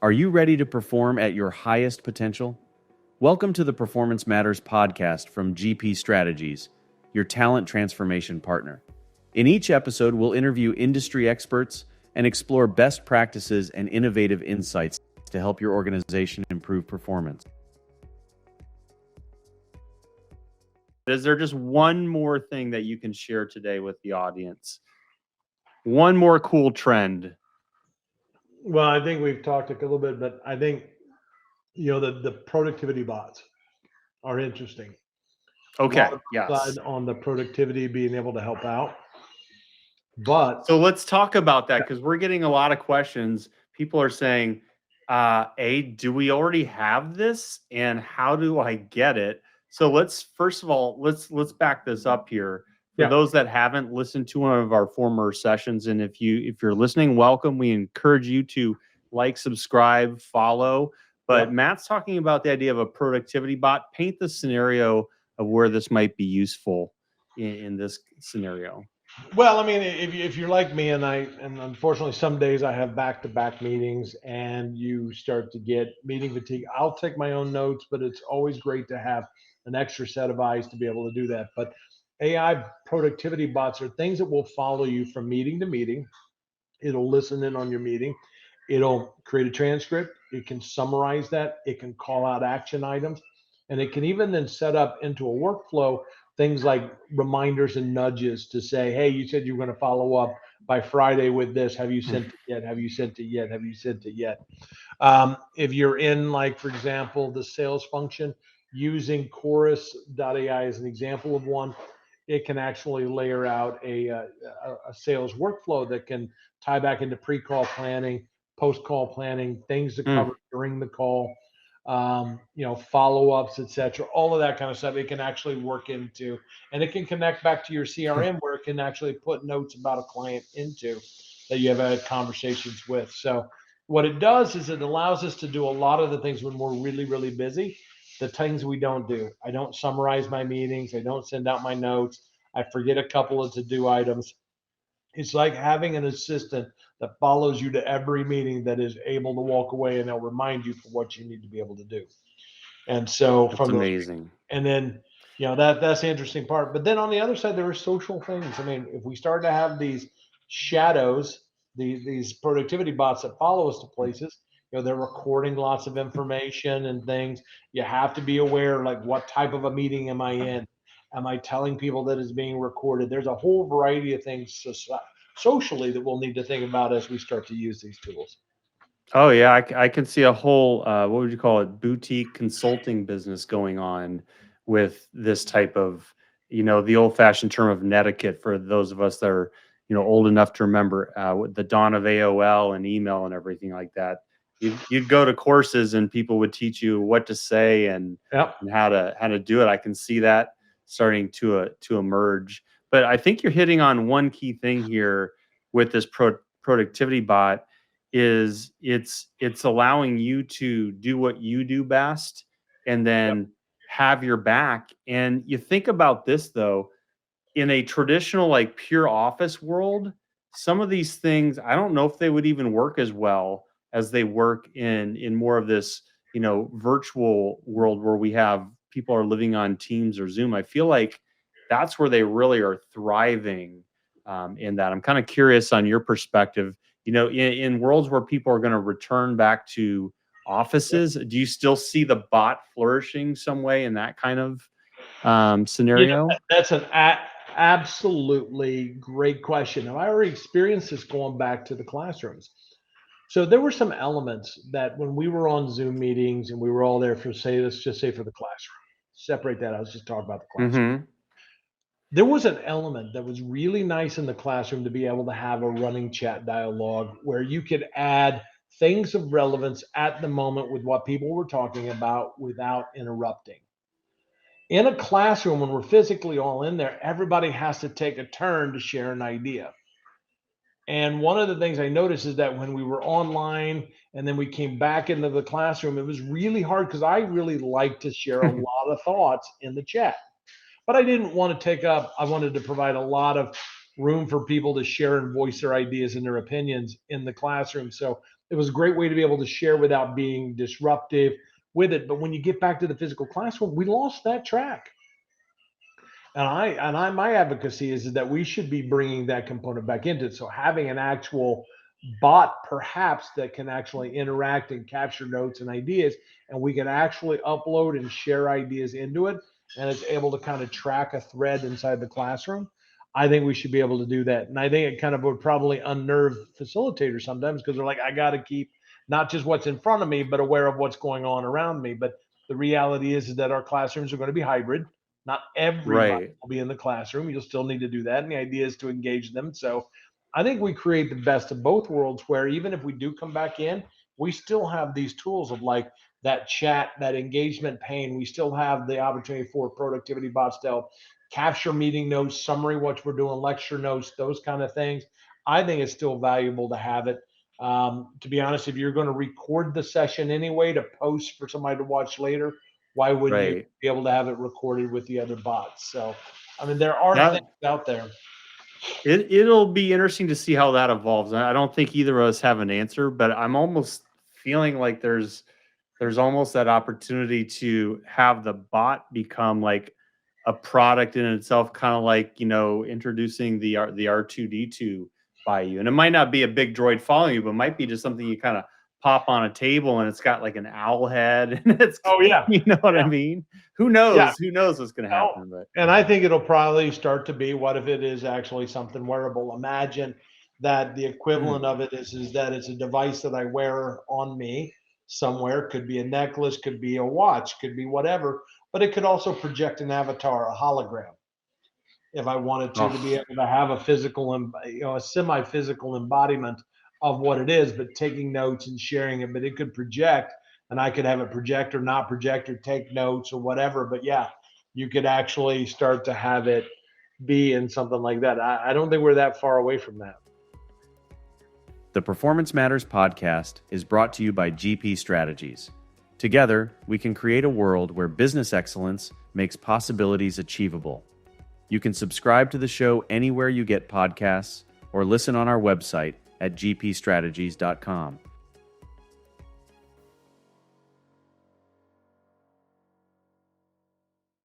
Are you ready to perform at your highest potential? Welcome to the Performance Matters podcast from GP Strategies, your talent transformation partner. In each episode, we'll interview industry experts and explore best practices and innovative insights to help your organization improve performance. Is there just one more thing that you can share today with the audience? One more cool trend? Well, I think we've talked a little bit, but I think, the productivity bots are interesting. Okay, A lot of yes. upside on the productivity being able to help out. But So let's talk about that because we're getting a lot of questions. People are saying, do we already have this? And how do I get it? So first of all, let's back this up here. For those that haven't listened to one of our former sessions, and if you're listening, welcome. We encourage you to like, subscribe, follow. But Matt's talking about the idea of a productivity bot. Paint the scenario of where this might be useful in this scenario. Well, I mean, if you're like me, and unfortunately some days I have back-to-back meetings, and you start to get meeting fatigue. I'll take my own notes, but it's always great to have an extra set of eyes to be able to do that. But AI productivity bots are things that will follow you from meeting to meeting. It'll listen in on your meeting. It'll create a transcript. It can summarize that. It can call out action items. And it can even then set up into a workflow things like reminders and nudges to say, hey, you said you were going to follow up by Friday with this. Have you sent it yet? Have you sent it yet? Have you sent it yet? If you're in, like, for example, the sales function, using chorus.ai as an example of one, it can actually layer out a sales workflow that can tie back into pre-call planning, post-call planning, things to cover during the call, follow-ups, etc. All of that kind of stuff. It can actually work into, and it can connect back to your CRM where it can actually put notes about a client into that you have had conversations with. So what it does is it allows us to do a lot of the things when we're really, really busy. The things we don't do. I don't summarize my meetings. I don't send out my notes. I forget a couple of to-do items. It's like having an assistant that follows you to every meeting that is able to walk away, and they'll remind you for what you need to be able to do. And so That's amazing. And then, that's the interesting part. But then on the other side, there are social things. I mean, if we start to have these shadows, these productivity bots that follow us to places, they're recording lots of information and things. You have to be aware, like, what type of a meeting am I in? Am I telling people that it's being recorded? There's a whole variety of things socially that we'll need to think about as we start to use these tools. Oh yeah, I can see a whole what would you call it, boutique consulting business going on with this type of, the old-fashioned term of netiquette for those of us that are, old enough to remember with the dawn of AOL and email and everything like that. You'd go to courses and people would teach you what to say and how to do it. I can see that starting to emerge. But I think you're hitting on one key thing here with this productivity bot is it's allowing you to do what you do best and then have your back. And you think about this though, in a traditional like pure office world, some of these things I don't know if they would even work as well as they work in more of this, virtual world where we have people are living on Teams or Zoom. I feel like that's where they really are thriving in that. I'm kind of curious on your perspective. In worlds where people are going to return back to offices, do you still see the bot flourishing some way in that kind of scenario? That's an absolutely great question. Now, I already experienced this going back to the classrooms. So there were some elements that when we were on Zoom meetings and we were all there for, let's just say for the classroom, separate that. I was just talking about the classroom. There was an element that was really nice in the classroom to be able to have a running chat dialogue where you could add things of relevance at the moment with what people were talking about without interrupting. In a classroom, when we're physically all in there, everybody has to take a turn to share an idea. And one of the things I noticed is that when we were online and then we came back into the classroom, it was really hard because I really like to share a lot of thoughts in the chat. But I didn't want to I wanted to provide a lot of room for people to share and voice their ideas and their opinions in the classroom. So It was a great way to be able to share without being disruptive with it. But when you get back to the physical classroom, we lost that track. My advocacy is that we should be bringing that component back into it. So having an actual bot perhaps that can actually interact and capture notes and ideas, and we can actually upload and share ideas into it, and it's able to kind of track a thread inside the classroom. I think we should be able to do that. And I think it kind of would probably unnerve facilitators sometimes, because they're like, I got to keep not just what's in front of me, but aware of what's going on around me. But the reality is that our classrooms are going to be hybrid. Not everybody Right. will be in the classroom. You'll still need to do that. And the idea is to engage them. So I think we create the best of both worlds, where even if we do come back in, we still have these tools of like that chat, that engagement pane. We still have the opportunity for productivity bots to help capture meeting notes, summary, what we're doing, lecture notes, those kind of things. I think it's still valuable to have it. To be honest, if you're going to record the session anyway to post for somebody to watch later, why wouldn't you Right. be able to have it recorded with the other bots? So, I mean, there are things That out there. it'll be interesting to see how that evolves. I don't think either of us have an answer, but I'm almost feeling like there's almost that opportunity to have the bot become like a product in itself, kind of like, introducing the R2D2 by you. And it might not be a big droid following you, but might be just something you kind of pop on a table, and it's got like an owl head and it's Oh yeah, you know what I yeah, mean? Who yeah. knows? Who knows what's gonna Oh, happen? But and I think it'll probably start to be, what if it is actually something wearable? Imagine that the equivalent mm, of it is that it's a device that I wear on me somewhere. Could be a necklace, could be a watch, could be whatever, but it could also project an avatar, a hologram, if I wanted to be oh, able to have a physical, a semi-physical embodiment of what it is, but taking notes and sharing it. But it could project, and I could have it project or not project or take notes or whatever. But yeah, you could actually start to have it be in something like that. I don't think we're that far away from that. The Performance Matters podcast is brought to you by GP Strategies. Together, we can create a world where business excellence makes possibilities achievable. You can subscribe to the show anywhere you get podcasts or listen on our website at gpstrategies.com.